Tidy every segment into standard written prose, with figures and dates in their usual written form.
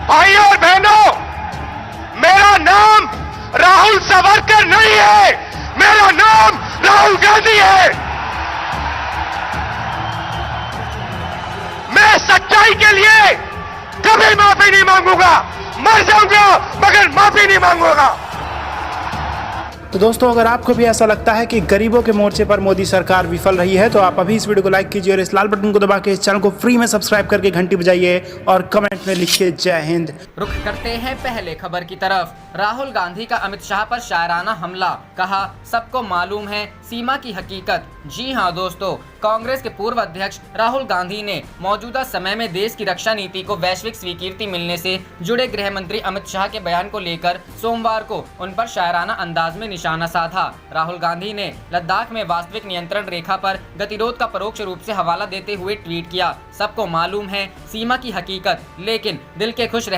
भाइयों और बहनों, मेरा नाम राहुल सावरकर नहीं है, मेरा नाम राहुल गांधी है। मैं सच्चाई के लिए कभी माफी नहीं मांगूंगा, मर जाऊंगा मगर माफी नहीं मांगूंगा। तो दोस्तों, अगर आपको भी ऐसा लगता है कि गरीबों के मोर्चे पर मोदी सरकार विफल रही है तो आप अभी इस वीडियो को लाइक कीजिए और इस लाल बटन को दबा के इस चैनल को फ्री में सब्सक्राइब करके घंटी बजाइए और कमेंट में लिखिए जय हिंद। रुख करते हैं पहले खबर की तरफ। राहुल गांधी का अमित शाह पर शायराना हमला, कहा सबको मालूम है सीमा की हकीकत। जी हां दोस्तों, कांग्रेस के पूर्व अध्यक्ष राहुल गांधी ने मौजूदा समय में देश की रक्षा नीति को वैश्विक स्वीकृति मिलने से जुड़े गृह मंत्री अमित शाह के बयान को लेकर सोमवार को उन पर शायराना अंदाज में निशाना साधा। राहुल गांधी ने लद्दाख में वास्तविक नियंत्रण रेखा पर गतिरोध का परोक्ष रूप से हवाला देते हुए ट्वीट किया, सबको मालूम है सीमा की हकीकत, लेकिन दिल के खुश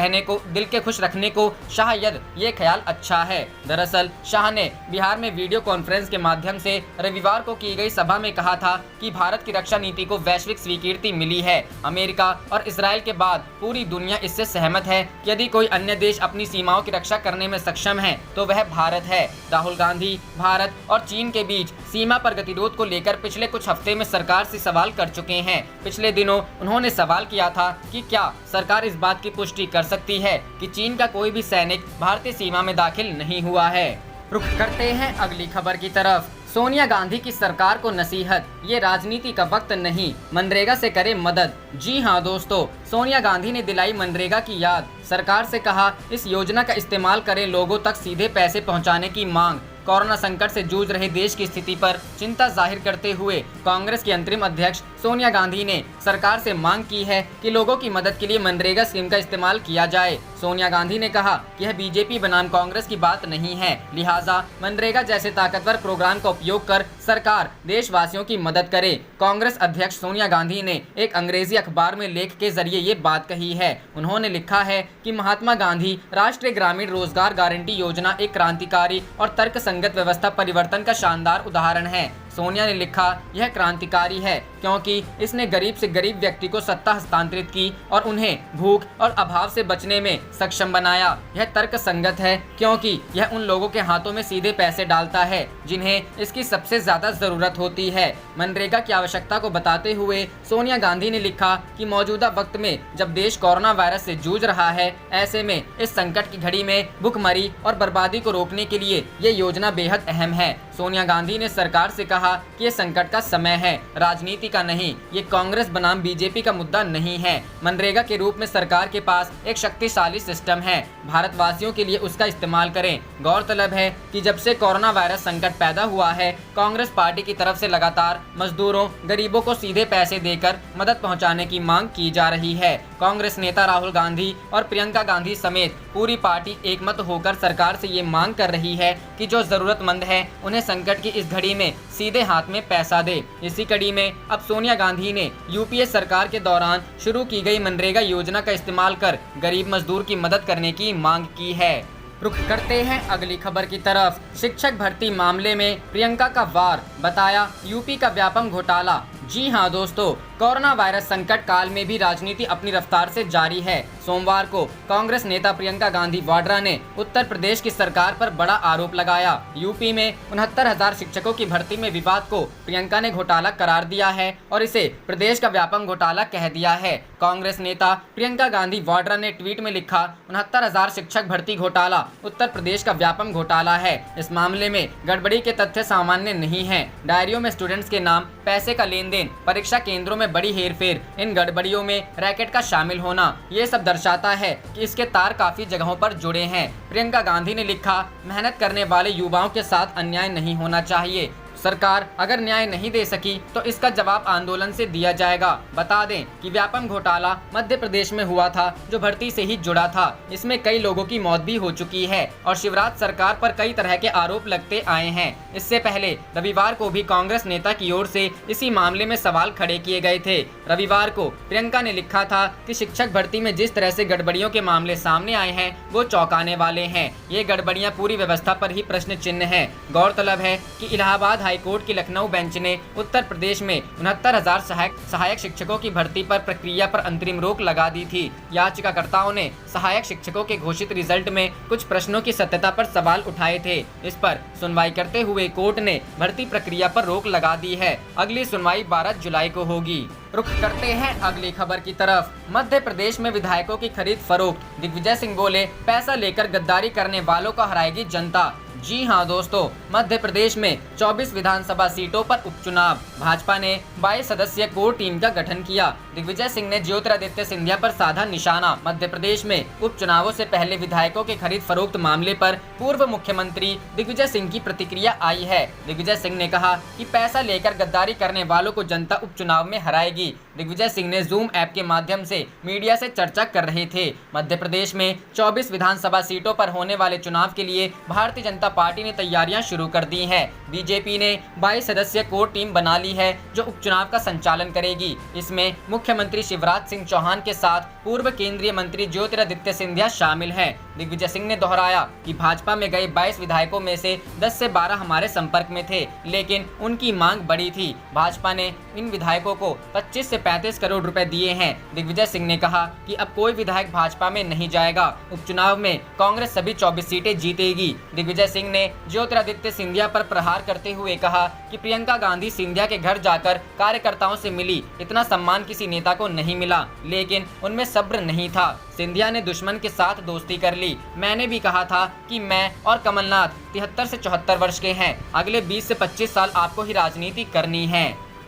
रखने को शायद ये ख्याल अच्छा है। दरअसल शाह ने बिहार में वीडियो कॉन्फ्रेंस के माध्यम से रविवार को की गई सभा में कहा था कि भारत की रक्षा नीति को वैश्विक स्वीकृति मिली है। अमेरिका और इजराइल के बाद पूरी दुनिया इससे सहमत है कि यदि कोई अन्य देश अपनी सीमाओं की रक्षा करने में सक्षम है तो वह भारत है। राहुल गांधी भारत और चीन के बीच सीमा पर गतिरोध को लेकर पिछले कुछ हफ्ते में सरकार से सवाल कर चुके हैं। पिछले दिनों उन्होंने सवाल किया था कि क्या सरकार इस बात की पुष्टि कर सकती है कि चीन का कोई भी सैनिक भारतीय सीमा में दाखिल नहीं हुआ है। रुख करते हैं अगली खबर की तरफ। सोनिया गांधी की सरकार को नसीहत, ये राजनीति का वक्त नहीं, मनरेगा से करे मदद। जी हां दोस्तों, सोनिया गांधी ने दिलाई मनरेगा की याद, सरकार से कहा इस योजना का इस्तेमाल करें लोगों तक सीधे पैसे पहुंचाने की मांग। कोरोना संकट से जूझ रहे देश की स्थिति पर चिंता जाहिर करते हुए कांग्रेस की अंतरिम अध्यक्ष सोनिया गांधी ने सरकार से मांग की है कि लोगों की मदद के लिए मनरेगा स्कीम का इस्तेमाल किया जाए। सोनिया गांधी ने कहा कि यह बीजेपी बनाम कांग्रेस की बात नहीं है, लिहाजा मनरेगा जैसे ताकतवर प्रोग्राम का उपयोग कर सरकार देशवासियों की मदद करे। कांग्रेस अध्यक्ष सोनिया गांधी ने एक अंग्रेजी अखबार में लेख के जरिए ये बात कही है। उन्होंने लिखा है कि महात्मा गांधी राष्ट्रीय ग्रामीण रोजगार गारंटी योजना एक क्रांतिकारी और तर्कसंगत व्यवस्था परिवर्तन का शानदार उदाहरण है। सोनिया ने लिखा, यह क्रांतिकारी है क्योंकि इसने गरीब से गरीब व्यक्ति को सत्ता हस्तांतरित की और उन्हें भूख और अभाव से बचने में सक्षम बनाया। यह तर्कसंगत है क्योंकि यह उन लोगों के हाथों में सीधे पैसे डालता है जिन्हें इसकी सबसे ज्यादा जरूरत होती है। मनरेगा की आवश्यकता को बताते हुए सोनिया गांधी ने लिखा कि मौजूदा वक्त में जब देश कोरोना वायरस से जूझ रहा है, ऐसे में इस संकट की घड़ी में भुखमरी और बर्बादी को रोकने के लिए ये योजना बेहद अहम है। सोनिया गांधी ने सरकार से कहा कि ये संकट का समय है, राजनीति का नहीं, ये कांग्रेस बनाम बीजेपी का मुद्दा नहीं है। मनरेगा के रूप में सरकार के पास एक शक्तिशाली सिस्टम है, भारतवासियों के लिए उसका इस्तेमाल करें। गौरतलब है कि जब से कोरोना वायरस संकट पैदा हुआ है, कांग्रेस पार्टी की तरफ से लगातार मजदूरों गरीबों को सीधे पैसे देकर मदद पहुंचाने की मांग की जा रही है। कांग्रेस नेता राहुल गांधी और प्रियंका गांधी समेत पूरी पार्टी एकमत होकर सरकार से ये मांग कर रही है कि जो जरूरतमंद है उन्हें संकट की इस घड़ी में सीधे हाथ में पैसा दे। इसी कड़ी में अब सोनिया गांधी ने यूपीए सरकार के दौरान शुरू की गई मनरेगा योजना का इस्तेमाल कर गरीब मजदूर की मदद करने की मांग की है। रुख करते हैं अगली खबर की तरफ। शिक्षक भर्ती मामले में प्रियंका का वार, बताया यूपी का व्यापम घोटाला। जी हां दोस्तों, कोरोना वायरस संकट काल में भी राजनीति अपनी रफ्तार से जारी है। सोमवार को कांग्रेस नेता प्रियंका गांधी वाड्रा ने उत्तर प्रदेश की सरकार पर बड़ा आरोप लगाया। यूपी में 69,000 शिक्षकों की भर्ती में विवाद को प्रियंका ने घोटाला करार दिया है और इसे प्रदेश का व्यापम घोटाला कह दिया है। कांग्रेस नेता प्रियंका गांधी वाड्रा ने ट्वीट में लिखा, 69,000 शिक्षक भर्ती घोटाला उत्तर प्रदेश का व्यापम घोटाला है। इस मामले में गड़बड़ी के तथ्य सामान्य नहीं है। डायरियों में स्टूडेंट्स के नाम, पैसे का लेन, परीक्षा केंद्रों में बड़ी हेरफेर, इन गड़बड़ियों में रैकेट का शामिल होना, ये सब दर्शाता है कि इसके तार काफी जगहों पर जुड़े हैं। प्रियंका गांधी ने लिखा, मेहनत करने वाले युवाओं के साथ अन्याय नहीं होना चाहिए। सरकार अगर न्याय नहीं दे सकी तो इसका जवाब आंदोलन से दिया जाएगा। बता दें कि व्यापम घोटाला मध्य प्रदेश में हुआ था जो भर्ती से ही जुड़ा था। इसमें कई लोगों की मौत भी हो चुकी है और शिवराज सरकार पर कई तरह के आरोप लगते आए हैं। इससे पहले रविवार को भी कांग्रेस नेता की ओर से इसी मामले में सवाल खड़े किए गए थे। रविवार को प्रियंका ने लिखा था कि शिक्षक भर्ती में जिस तरह से गड़बड़ियों के मामले सामने आए हैं वो चौंकाने वाले हैं। ये गड़बड़ियां पूरी व्यवस्था पर ही प्रश्न चिन्ह है। गौरतलब है कि इलाहाबाद हाई हाईकोर्ट की लखनऊ बेंच ने उत्तर प्रदेश में 69,000 सहायक शिक्षकों की भर्ती पर प्रक्रिया पर अंतरिम रोक लगा दी थी। याचिकाकर्ताओं ने सहायक शिक्षकों के घोषित रिजल्ट में कुछ प्रश्नों की सत्यता पर सवाल उठाए थे। इस पर सुनवाई करते हुए कोर्ट ने भर्ती प्रक्रिया पर रोक लगा दी है। अगली सुनवाई 12 जुलाई को होगी। रुख करते हैं अगली खबर की तरफ। मध्य प्रदेश में विधायकों की खरीद फरोख्त, दिग्विजय सिंह बोले पैसा लेकर गद्दारी करने वालों को हराएगी जनता। जी हां दोस्तों, मध्य प्रदेश में 24 विधानसभा सीटों पर उपचुनाव। भाजपा ने 22 सदस्यीय कोर टीम का गठन किया। दिग्विजय सिंह ने ज्योतिरादित्य सिंधिया पर साधा निशाना। मध्य प्रदेश में उपचुनावों से पहले विधायकों के खरीद फरोख्त मामले पर पूर्व मुख्यमंत्री दिग्विजय सिंह की प्रतिक्रिया आई है। दिग्विजय सिंह ने कहा कि पैसा लेकर गद्दारी करने वालों को जनता उपचुनाव में हराएगी। दिग्विजय सिंह ने जूम ऐप के माध्यम से मीडिया से चर्चा कर रहे थे। मध्य प्रदेश में 24 विधानसभा सीटों पर होने वाले चुनाव के लिए भारतीय जनता पार्टी ने तैयारियां शुरू कर दी हैं। बीजेपी ने 22 सदस्यीय कोर टीम बना ली है जो उपचुनाव का संचालन करेगी। इसमें मुख्यमंत्री शिवराज सिंह चौहान के साथ पूर्व केंद्रीय मंत्री ज्योतिरादित्य सिंधिया शामिल हैं। दिग्विजय सिंह ने दोहराया कि भाजपा में गए 22 विधायकों में से 10 से 12 हमारे संपर्क में थे, लेकिन उनकी मांग बड़ी थी। भाजपा ने इन विधायकों को 25 से 35 करोड़ रुपए दिए हैं। दिग्विजय सिंह ने कहा कि अब कोई विधायक भाजपा में नहीं जाएगा। उपचुनाव में कांग्रेस सभी 24 सीटें जीतेगी। दिग्विजय सिंह ने ज्योतिरादित्य सिंधिया पर प्रहार करते हुए कहा कि प्रियंका गांधी सिंधिया के घर जाकर कार्यकर्ताओं से मिली। इतना सम्मान किसी नेता को नहीं मिला, लेकिन उनमें सब्र नहीं था। सिंधिया ने दुश्मन के साथ दोस्ती कर ली। मैंने भी कहा था कि मैं और कमलनाथ 73 से 74 वर्ष के हैं। अगले 20 से 25 साल आपको ही राजनीति करनी है।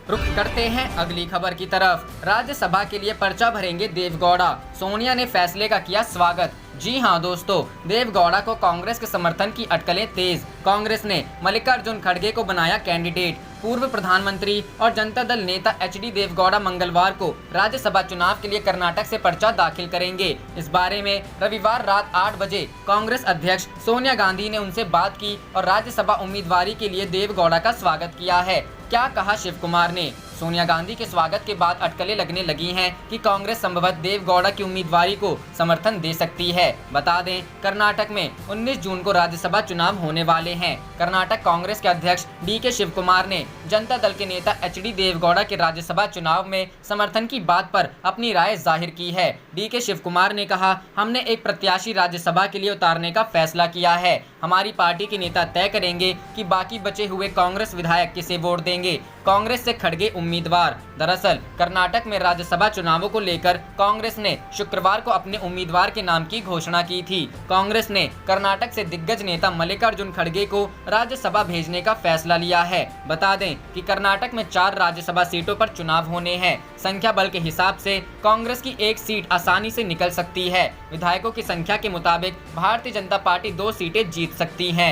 रुख करते हैं अगली खबर की तरफ। राज्यसभा के लिए पर्चा भरेंगे देवगौड़ा। सोनिया ने फैसले का किया स्वागत। जी हां दोस्तों, देवगौड़ा को कांग्रेस के समर्थन की अटकलें तेज। कांग्रेस ने मल्लिकार्जुन खड़गे को बनाया कैंडिडेट। पूर्व प्रधानमंत्री और जनता दल नेता HD देवगौड़ा मंगलवार को राज्यसभा चुनाव के लिए कर्नाटक से पर्चा दाखिल करेंगे। इस बारे में रविवार रात 8 बजे कांग्रेस अध्यक्ष सोनिया गांधी ने उनसे बात की और राज्यसभा उम्मीदवारी के लिए देवगौड़ा का स्वागत किया है। क्या कहा शिव कुमार ने? सोनिया गांधी के स्वागत के बाद अटकलें लगने लगी हैं कि कांग्रेस संभवत देवगौड़ा की उम्मीदवारी को समर्थन दे सकती है। बता दें, कर्नाटक में 19 जून को राज्यसभा चुनाव होने वाले हैं। कर्नाटक कांग्रेस के अध्यक्ष DK शिव कुमार ने जनता दल के नेता HD देवगौड़ा के राज्यसभा चुनाव में समर्थन की बात पर अपनी राय जाहिर की है। DK शिव कुमार ने कहा, हमने एक प्रत्याशी राज्यसभा के लिए उतारने का फैसला किया है। हमारी पार्टी के नेता तय करेंगे कि बाकी बचे हुए कांग्रेस विधायक किसे वोट देंगे। कांग्रेस से खड़गे उम्मीदवार। दरअसल कर्नाटक में राज्यसभा चुनावों को लेकर कांग्रेस ने शुक्रवार को अपने उम्मीदवार के नाम की घोषणा की थी। कांग्रेस ने कर्नाटक से दिग्गज नेता मल्लिकार्जुन खड़गे को राज्यसभा भेजने का फैसला लिया है। बता दें कि कर्नाटक में 4 राज्यसभा सीटों पर चुनाव होने हैं। संख्या बल के हिसाब से कांग्रेस की एक सीट आसानी से निकल सकती है। विधायकों की संख्या के मुताबिक भारतीय जनता पार्टी 2 सीटें जीत सकती है।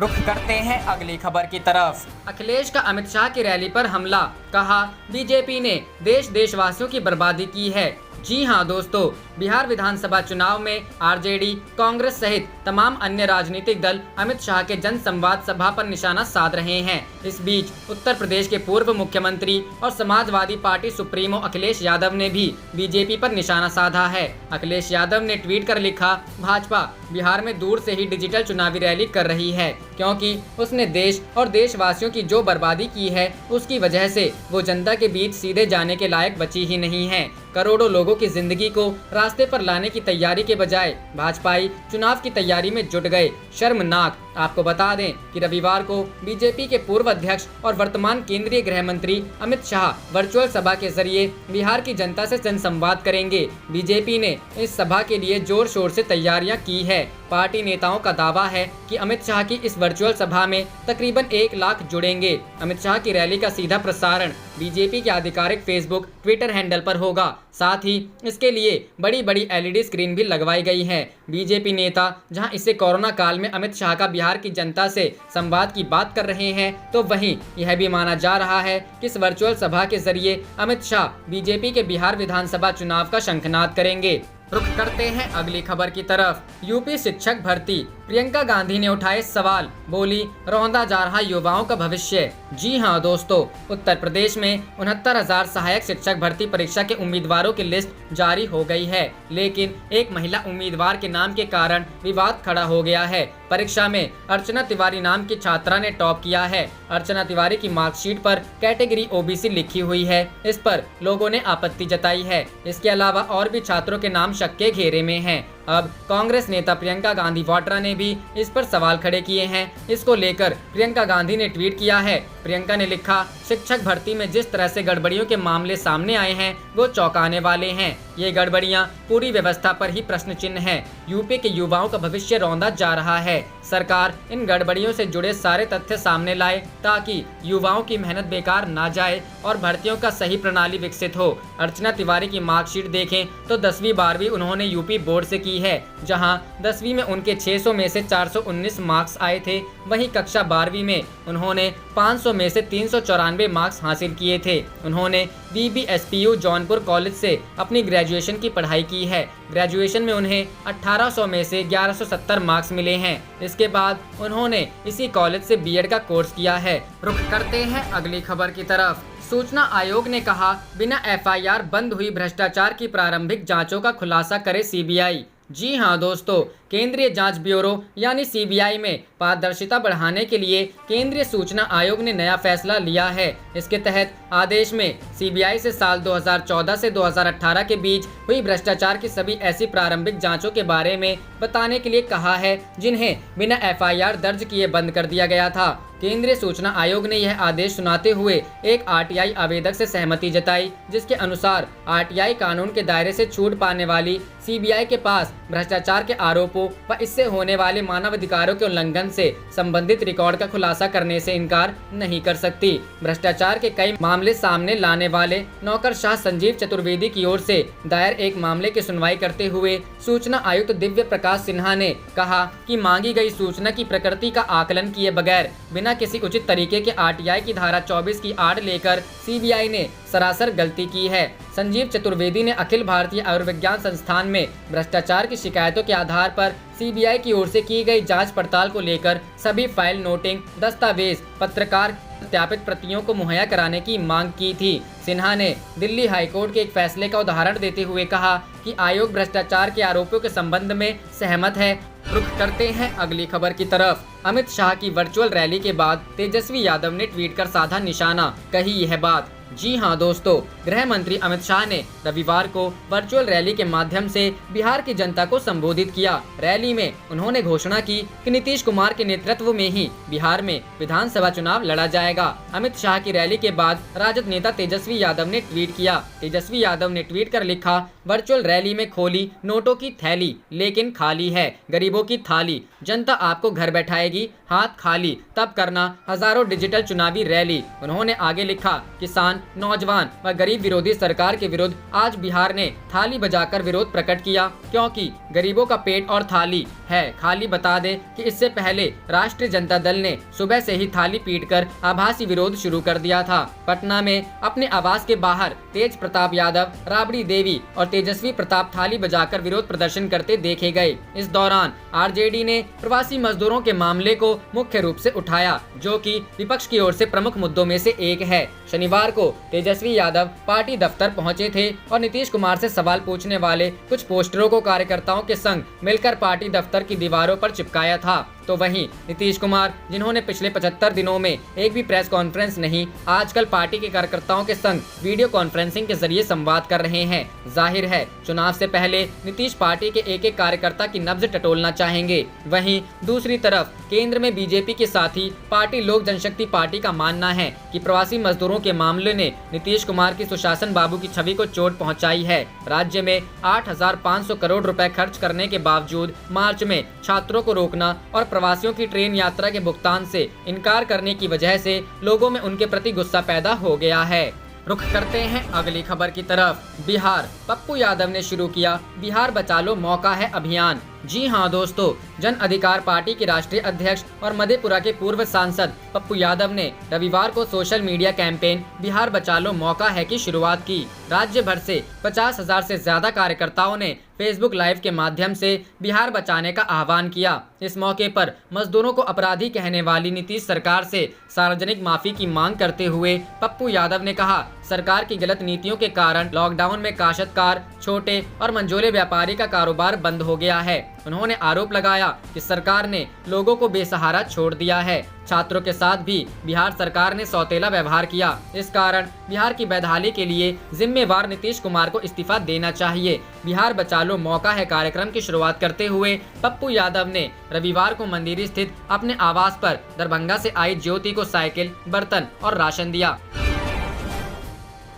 रुख करते हैं अगली खबर की तरफ। अखिलेश का अमित शाह की रैली पर हमला। कहा, बीजेपी ने देशवासियों की बर्बादी की है। जी हां दोस्तों, बिहार विधानसभा चुनाव में RJD, कांग्रेस सहित तमाम अन्य राजनीतिक दल अमित शाह के जनसंवाद सभा पर निशाना साध रहे हैं। इस बीच उत्तर प्रदेश के पूर्व मुख्यमंत्री और समाजवादी पार्टी सुप्रीमो अखिलेश यादव ने भी बीजेपी पर निशाना साधा है। अखिलेश यादव ने ट्वीट कर लिखा, भाजपा बिहार में दूर से ही डिजिटल चुनावी रैली कर रही है, क्योंकि उसने देश और देशवासियों की जो बर्बादी की है उसकी वजह से वो जनता के बीच सीधे जाने के लायक बची ही नहीं है। करोड़ों लोगों की जिंदगी को रास्ते पर लाने की तैयारी के बजाय भाजपाई चुनाव की तैयारी में जुट गए। शर्मनाक। आपको बता दें कि रविवार को बीजेपी के पूर्व अध्यक्ष और वर्तमान केंद्रीय गृह मंत्री अमित शाह वर्चुअल सभा के जरिए बिहार की जनता से जनसंवाद करेंगे। बीजेपी ने इस सभा के लिए जोर शोर से तैयारियां की है। पार्टी नेताओं का दावा है कि अमित शाह की इस वर्चुअल सभा में तकरीबन 1 लाख जुड़ेंगे। अमित शाह की रैली का सीधा प्रसारण बीजेपी के आधिकारिक फेसबुक, ट्विटर हैंडल पर होगा। साथ ही इसके लिए बड़ी बड़ी LED स्क्रीन भी लगवाई गई है। बीजेपी नेता जहां इसे कोरोना काल में अमित शाह का बिहार की जनता से संवाद की बात कर रहे हैं, तो वहीं यह भी माना जा रहा है कि इस वर्चुअल सभा के जरिए अमित शाह बीजेपी के बिहार विधानसभा चुनाव का शंखनाद करेंगे। रुख करते हैं अगली खबर की तरफ। यूपी शिक्षक भर्ती। प्रियंका गांधी ने उठाए सवाल, बोली रौंदा जा रहा युवाओं का भविष्य। जी हां दोस्तों, उत्तर प्रदेश में 69,000 सहायक शिक्षक भर्ती परीक्षा के उम्मीदवारों की लिस्ट जारी हो गई है, लेकिन एक महिला उम्मीदवार के नाम के कारण विवाद खड़ा हो गया है। परीक्षा में अर्चना तिवारी नाम की छात्रा ने टॉप किया है। अर्चना तिवारी की मार्कशीट पर कैटेगरी ओबीसी लिखी हुई है। इस पर लोगों ने आपत्ति जताई है। इसके अलावा और भी छात्रों के नाम शक के घेरे में हैं। अब कांग्रेस नेता प्रियंका गांधी वाड्रा ने भी इस पर सवाल खड़े किए हैं। इसको लेकर प्रियंका गांधी ने ट्वीट किया है। प्रियंका ने लिखा, शिक्षक भर्ती में जिस तरह से गड़बड़ियों के मामले सामने आए हैं वो चौंकाने वाले हैं। ये गड़बड़ियां पूरी व्यवस्था पर ही प्रश्न चिन्ह है। यूपी के युवाओं का भविष्य रौंदा जा रहा है। सरकार इन गड़बड़ियों से जुड़े सारे तथ्य सामने लाए ताकि युवाओं की मेहनत बेकार ना जाए और भर्तियों का सही प्रणाली विकसित हो। अर्चना तिवारी की मार्कशीट देखें तो 10वीं 12वीं उन्होंने यूपी बोर्ड से की है, जहां 10वीं में उनके 600 में से 419 मार्क्स आए थे। वहीं कक्षा 12वीं में उन्होंने 500 में से 394 मार्क्स हासिल किए थे। उन्होंने BBSPU जौनपुर कॉलेज से अपनी ग्रेजुएशन की पढ़ाई की है। ग्रेजुएशन में उन्हें 1800 में से 1170 मार्क्स मिले हैं। इसके बाद उन्होंने इसी कॉलेज से बीएड का कोर्स किया है। रुख करते हैं अगली खबर की तरफ। सूचना आयोग ने कहा, बिना FIR बंद हुई भ्रष्टाचार की प्रारंभिक जांचों का खुलासा करे CBI। जी हां दोस्तों, केंद्रीय जांच ब्यूरो यानी CBI में पारदर्शिता बढ़ाने के लिए केंद्रीय सूचना आयोग ने नया फैसला लिया है। इसके तहत आदेश में CBI से साल 2014 से 2018 के बीच हुई भ्रष्टाचार की सभी ऐसी प्रारंभिक जांचों के बारे में बताने के लिए कहा है जिन्हें बिना FIR दर्ज किए बंद कर दिया गया था। केंद्रीय सूचना आयोग ने यह आदेश सुनाते हुए एक RTI आवेदक से सहमति जताई, जिसके अनुसार RTI कानून के दायरे से छूट पाने वाली CBI के पास भ्रष्टाचार के आरोपों व इससे होने वाले मानवाधिकारों के उल्लंघन से संबंधित रिकॉर्ड का खुलासा करने से इनकार नहीं कर सकती। भ्रष्टाचार के कई मामले सामने लाने वाले नौकरशाह संजीव चतुर्वेदी की ओर से दायर एक मामले की सुनवाई करते हुए सूचना आयुक्त दिव्य प्रकाश सिन्हा ने कहा कि मांगी गई सूचना की प्रकृति का आकलन किए बगैर बिना किसी उचित तरीके के RTI की धारा 24 की आड़ लेकर CBI ने सरासर गलती की है। संजीव चतुर्वेदी ने अखिल भारतीय आयुर्विज्ञान संस्थान में भ्रष्टाचार की शिकायतों के आधार पर CBI की ओर से की गई जांच पड़ताल को लेकर सभी फाइल, नोटिंग, दस्तावेज, पत्रकार सत्यापित प्रतियों को मुहैया कराने की मांग की थी। सिन्हा ने दिल्ली हाईकोर्ट के एक फैसले का उदाहरण देते हुए कहा कि आयोग भ्रष्टाचार के आरोपों के संबंध में सहमत है। रुख करते हैं अगली खबर की तरफ। अमित शाह की वर्चुअल रैली के बाद तेजस्वी यादव ने ट्वीट कर साधा निशाना, कही यह बात। जी हां दोस्तों, गृह मंत्री अमित शाह ने रविवार को वर्चुअल रैली के माध्यम से बिहार की जनता को संबोधित किया। रैली में उन्होंने घोषणा की कि नीतीश कुमार के नेतृत्व में ही बिहार में विधानसभा चुनाव लड़ा जाएगा। अमित शाह की रैली के बाद राजद नेता तेजस्वी यादव ने ट्वीट किया। तेजस्वी यादव ने ट्वीट कर लिखा, वर्चुअल रैली में खोली नोटों की थैली लेकिन खाली है गरीबों की थाली। जनता आपको घर बैठाएगी, हाथ खाली, तब करना हजारों डिजिटल चुनावी रैली। उन्होंने आगे लिखा, किसान, नौजवान व गरीब विरोधी सरकार के विरुद्ध आज बिहार ने थाली बजाकर विरोध प्रकट किया, क्योंकि गरीबों का पेट और थाली है खाली। बता दें कि इससे पहले राष्ट्रीय जनता दल ने सुबह से ही थाली पीटकर आभासी विरोध शुरू कर दिया था। पटना में अपने आवास के बाहर तेज प्रताप यादव, राबड़ी देवी और तेजस्वी प्रताप थाली बजाकर विरोध प्रदर्शन करते देखे गए। इस दौरान RJD ने प्रवासी मजदूरों के मामले को मुख्य रूप से उठाया, जो कि विपक्ष की ओर से प्रमुख मुद्दों में से एक है। शनिवार को तेजस्वी यादव पार्टी दफ्तर पहुंचे थे और नीतीश कुमार से सवाल पूछने वाले कुछ पोस्टरों को कार्यकर्ताओं के संग मिलकर पार्टी दफ्तर की दीवारों पर चिपकाया था। तो वहीं नीतीश कुमार, जिन्होंने पिछले 75 दिनों में एक भी प्रेस कॉन्फ्रेंस नहीं, आजकल पार्टी के कार्यकर्ताओं के संग वीडियो कॉन्फ्रेंसिंग के जरिए संवाद कर रहे हैं। जाहिर है चुनाव से पहले नीतीश पार्टी के एक एक कार्यकर्ता की नब्ज टटोलना चाहेंगे। वहीं दूसरी तरफ केंद्र में बीजेपी के साथी पार्टी लोक जनशक्ति पार्टी का मानना है कि प्रवासी मजदूरों के मामले ने नीतीश कुमार की सुशासन बाबू की छवि को चोट पहुंचाई है। राज्य में 8,500 करोड़ रुपए खर्च करने के बावजूद मार्च में छात्रों को रोकना और प्रवासियों की ट्रेन यात्रा के भुगतान से इनकार करने की वजह से लोगों में उनके प्रति गुस्सा पैदा हो गया है। रुख करते हैं अगली खबर की तरफ। बिहार, पप्पू यादव ने शुरू किया बिहार बचा लो मौका है अभियान। जी हां दोस्तों, जन अधिकार पार्टी के राष्ट्रीय अध्यक्ष और मधेपुरा के पूर्व सांसद पप्पू यादव ने रविवार को सोशल मीडिया कैंपेन बिहार बचा लो मौका है की शुरुआत की। राज्य भर से 50,000 से ज्यादा कार्यकर्ताओं ने फेसबुक लाइव के माध्यम से बिहार बचाने का आह्वान किया। इस मौके पर मजदूरों को अपराधी कहने वाली नीतीश सरकार से सार्वजनिक माफी की मांग करते हुए पप्पू यादव ने कहा, सरकार की गलत नीतियों के कारण लॉकडाउन में काश्तकार, छोटे और मंझोले व्यापारी का कारोबार बंद हो गया है। उन्होंने आरोप लगाया कि सरकार ने लोगों को बेसहारा छोड़ दिया है। छात्रों के साथ भी बिहार सरकार ने सौतेला व्यवहार किया। इस कारण बिहार की बदहाली के लिए जिम्मेवार नीतीश कुमार को इस्तीफा देना चाहिए। बिहार बचा लो मौका है कार्यक्रम की शुरुआत करते हुए पप्पू यादव ने रविवार को मंदिर स्थित अपने आवास पर दरभंगा से आई ज्योति को साइकिल, बर्तन और राशन दिया।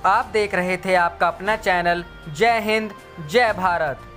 आप देख रहे थे आपका अपना चैनल जय हिंद जय भारत।